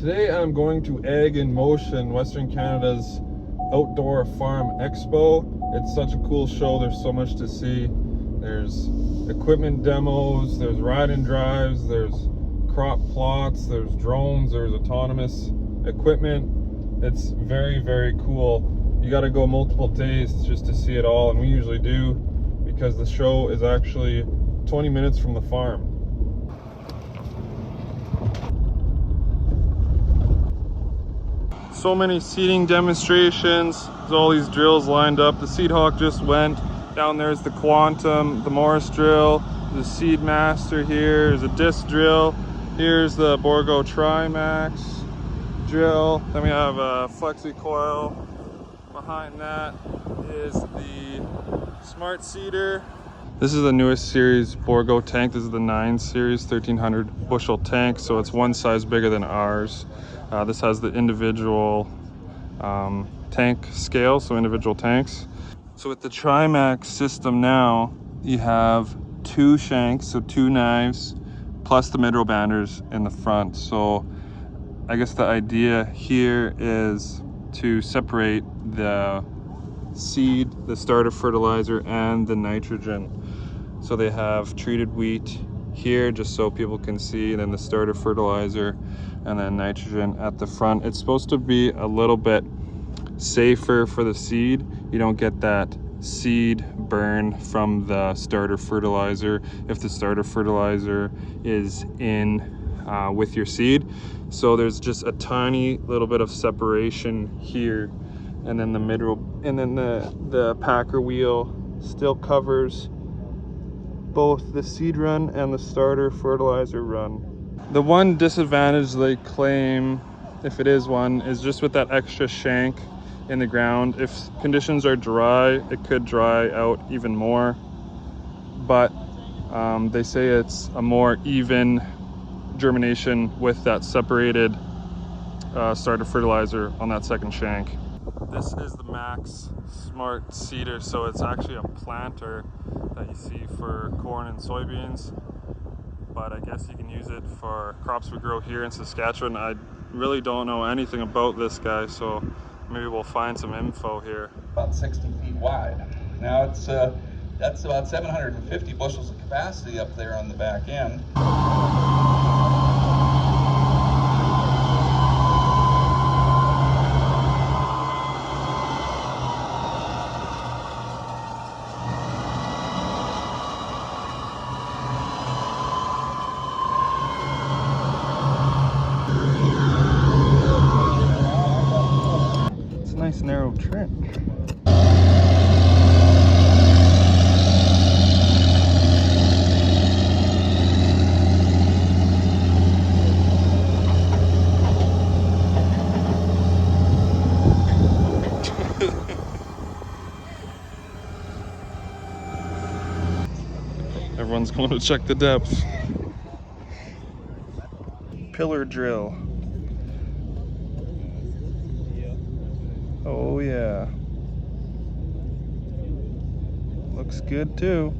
Today I'm going to Ag in Motion, Western Canada's outdoor farm expo. It's such a cool show. There's so much to see. There's equipment demos, there's ride and drives, there's crop plots, there's drones, there's autonomous equipment. It's very, very cool. You got to go multiple days just to see it all, and we usually do because the show is actually 20 minutes from the farm. So many seeding demonstrations. There's all these drills lined up. The Seed Hawk just went. Down there's the Quantum, the Morris drill, the Seed Master here. There's a disc drill. Here's the Borgo Trimax drill. Then we have a Flexi Coil. Behind that is the Smart Seeder. This is the newest series Borgo tank. This is the 9 series 1300 bushel tank, so it's one size bigger than ours. This has the individual tank scale, so individual tanks. So with the Trimax system now, you have 2 shanks, so 2 knives, plus the mid-row banders in the front. So I guess the idea here is to separate the seed, the starter fertilizer, and the nitrogen. So they have treated wheat here just so people can see, and then the starter fertilizer and then nitrogen at the front. It's supposed to be a little bit safer for the seed. You don't get that seed burn from the starter fertilizer if the starter fertilizer is in with your seed. So there's just a tiny little bit of separation here, and then the mid-row, and then the packer wheel still covers both the seed run and the starter fertilizer run. The one disadvantage they claim, if it is one, is just with that extra shank in the ground. If conditions are dry, it could dry out even more, but they say it's a more even germination with that separated starter fertilizer on that second shank. This is the Max Smart Seeder, so it's actually a planter that you see for corn and soybeans, but I guess you can use it for crops we grow here in Saskatchewan. I really don't know anything about this guy, so maybe we'll find some info here. About 60 feet wide. Now it's that's about 750 bushels of capacity up there on the back end. Nice narrow trench. Everyone's going to check the depth. Pillar drill. Oh yeah, looks good too.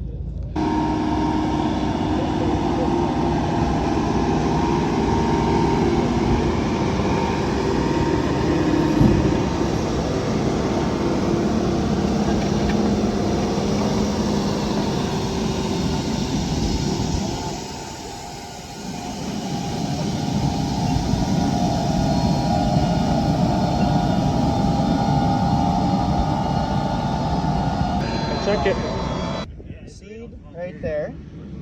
Check it. Seed right there.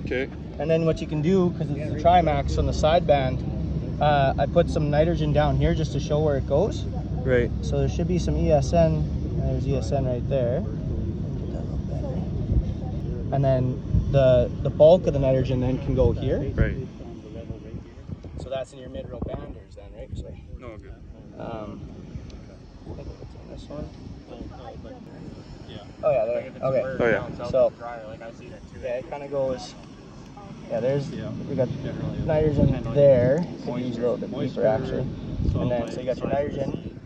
Okay. And then what you can do, because it's the Trimax on the side band, I put some nitrogen down here just to show where it goes. Right. So there should be some ESN. There's ESN right there. And then the bulk of the nitrogen then can go here. Right. So that's in your mid-row banders then, right? So, No, good. I think it's in this one. Oh yeah, there. Okay. Oh yeah. So yeah, it kind of goes. Yeah, we got nitrogen there. Could use a little bit deeper actually. And then so you got your nitrogen,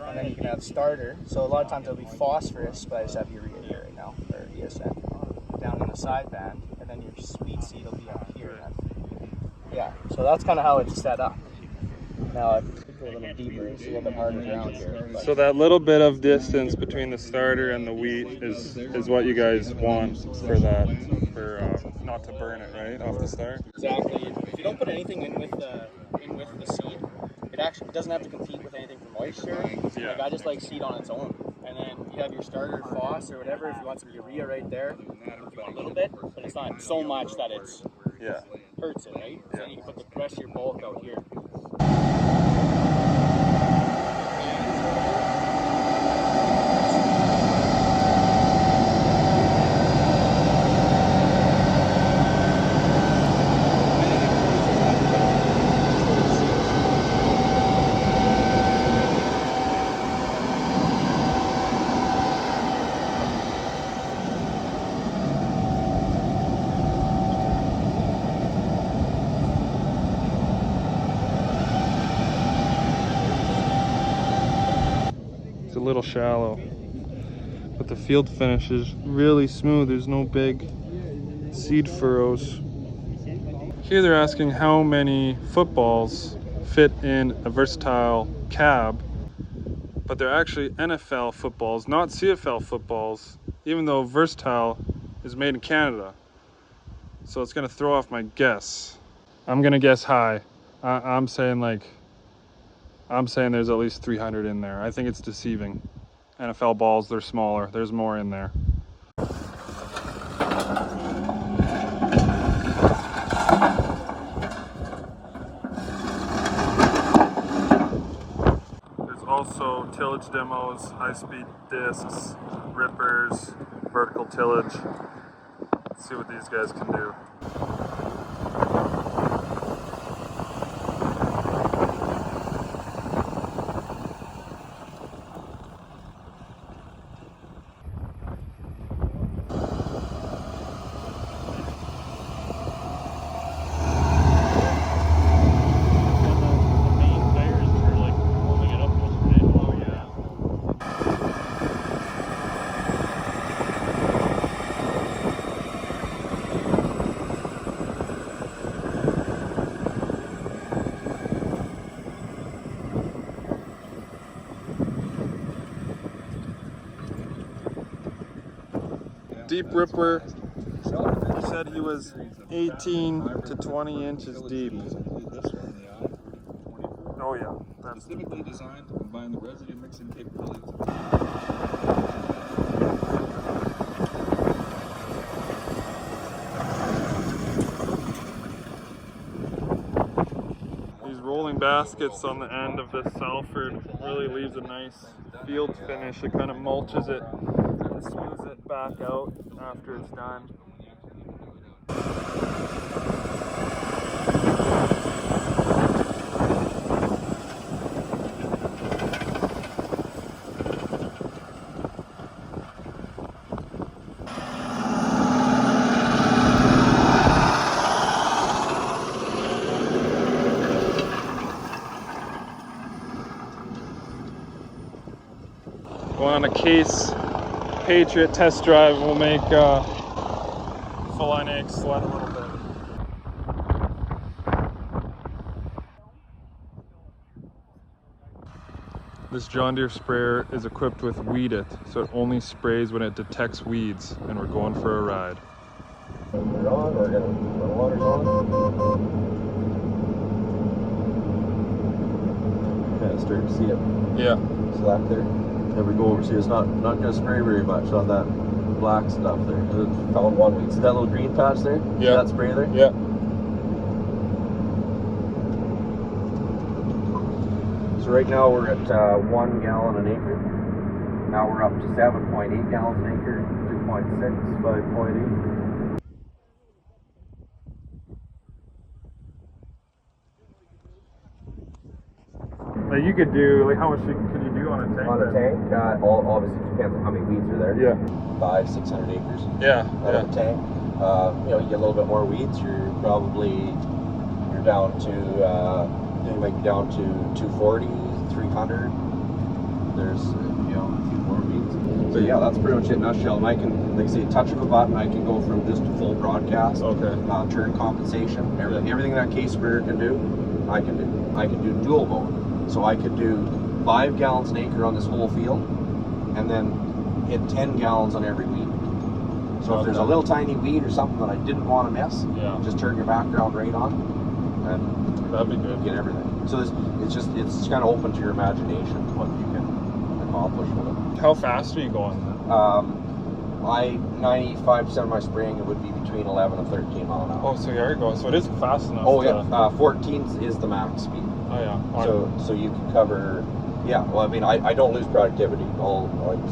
and then you can have starter. So a lot of times it'll be phosphorus, but I just have urea here right now, or ESN, down in the side band, and then your sweet seed will be up here. Then. Yeah. So that's kind of how it's set up. Now if it's a little deeper, it's a little bit harder ground here. But So that little bit of distance between the starter and the wheat is what you guys want for that, for not to burn it, right, off the start? exactly. If you don't put anything in with the seed, it doesn't have to compete with anything for moisture. Yeah. Like I just like seed on its own. And then you have your starter FOS or whatever. If you want some urea right there, a little bit, but it's not so much that it's hurts it, right? So then you can put the rest of your bulk out here. It's a little shallow, but the field finish is really smooth. There's no big seed furrows. Here they're asking how many footballs fit in a versatile cab, but they're actually NFL footballs, not CFL footballs, even though versatile is made in Canada. So it's gonna throw off my guess. I'm gonna guess high. I'm saying there's at least 300 in there. I think it's deceiving. NFL balls, they're smaller. There's more in there. There's also tillage demos, high-speed discs, rippers, vertical tillage. Let's see what these guys can do. Deep ripper, he said he was 18 to 20 inches deep. Oh yeah, that's Specifically designed to combine the residue mixing capabilities. These rolling baskets on the end of this Salford really leaves a nice field finish. It kind of mulches it and smooths it back out after it's done. Going on a Case Patriot test drive will make full line egg sweat a little bit. This John Deere sprayer is equipped with Weed It, so it only sprays when it detects weeds, and we're going for a ride. We're on, the water's on. Kind of start to see it Yeah. slack there. Then we go over, see it's not gonna spray very much on that black stuff there. It's found one weed. See that little green patch there? See Yeah. that spray there? Yeah. So right now we're at 1 gallon an acre. Now we're up to 7.8 gallons an acre, 2.6, 5.8. Like you could do, like how much can you do on a tank? On a tank, obviously depends on how many weeds are there. Yeah. 500-600 acres. Yeah. Out of a tank. You get a little bit more weeds, you're down to you might be down to 240, 300. There's a few more weeds. So yeah, that's pretty much it in a nutshell. And I can, like I say, touch of a button, I can go from just to full broadcast. Okay. Turn compensation, everything that case sprayer can do, I can do. I can do dual mode. So I could do 5 gallons an acre on this whole field, and then hit 10 gallons on every weed. So if there's a little tiny weed or something that I didn't want to miss, just turn your background right on, and that'd be good. Get everything. So it's kind of open to your imagination what you can accomplish with it. How fast are you going then? 95% of my spraying, it would be between 11 and 13 mile an hour. Oh, so you are going. So it is fast enough. Oh yeah, 14 is the max speed. Oh yeah. So you can cover. Yeah, well, I mean, I don't lose productivity. I'll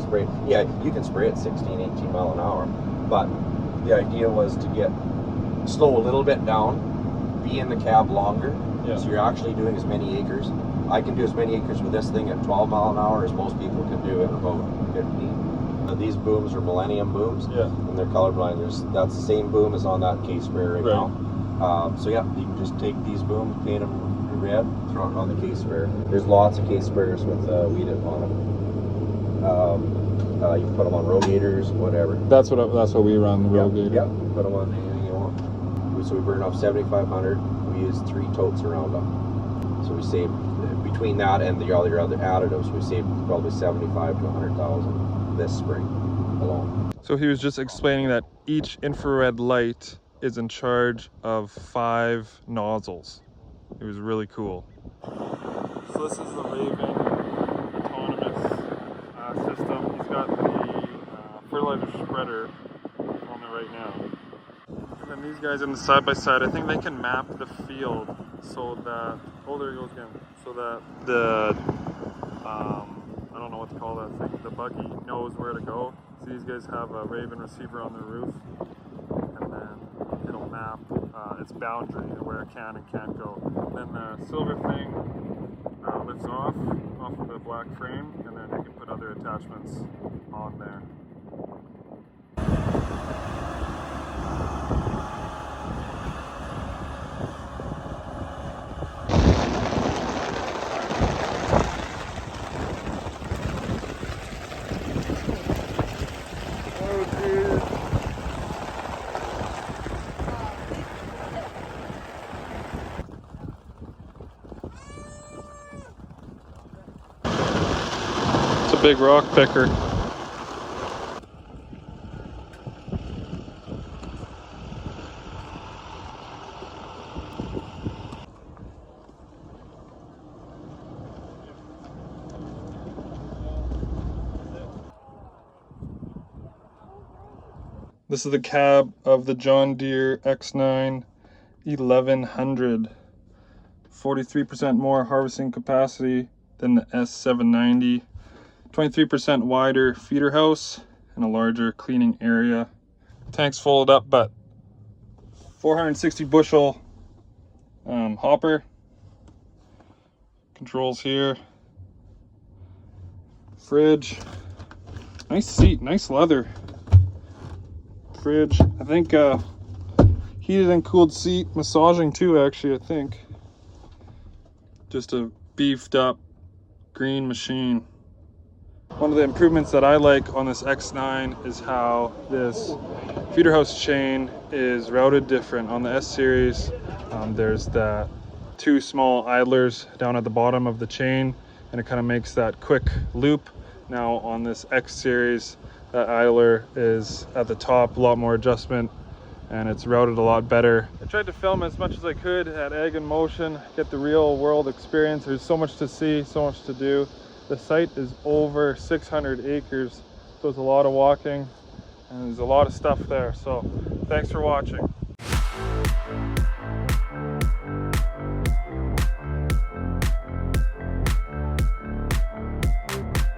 spray. Yeah, you can spray at 16, 18 mile an hour. But the idea was to slow a little bit down, be in the cab longer. Yeah. So you're actually doing as many acres. I can do as many acres with this thing at 12 mile an hour as most people can do at about 15. These booms are Millennium booms. Yeah. And they're colorblind. That's the same boom as on that case sprayer right now. So yeah, you can just take these booms, paint them red, throw it on the case sprayer. There's lots of case sprayers with weed on them. You can put them on rogators, whatever. That's what we run, the rogator. Yeah, put them on anything you want. So we burn off 7,500. We use 3 totes around them. So we save, between that and the other additives, we save probably 75 to 100,000 this spring alone. So he was just explaining that each infrared light is in charge of 5 nozzles. It was really cool. So this is the Raven autonomous system. He's got the fertilizer spreader on there right now. And then these guys in the side-by-side, I think they can map the field so that, oh there he goes again, so that the, I don't know what to call that thing, the buggy knows where to go. So these guys have a Raven receiver on their roof, and then it'll map its boundary of where it can and can't go. Then the silver thing lifts off of the black frame, and then you can put other attachments on there. Big rock picker. This is the cab of the John Deere X9 1100. 43% more harvesting capacity than the S790. 23% wider feeder house and a larger cleaning area. Tank's folded up, but 460 bushel hopper. Controls here. Fridge. Nice seat, nice leather. Fridge. I think heated and cooled seat. Massaging too, actually, I think. Just a beefed up green machine. One of the improvements that I like on this X9 is how this feeder house chain is routed different. On the S series, there's that 2 small idlers down at the bottom of the chain, and it kind of makes that quick loop. Now on this X series, that idler is at the top, a lot more adjustment, and it's routed a lot better. I tried to film as much as I could at Ag in Motion, get the real world experience. There's so much to see, so much to do. The site is over 600 acres, so it's a lot of walking and there's a lot of stuff there. So thanks for watching.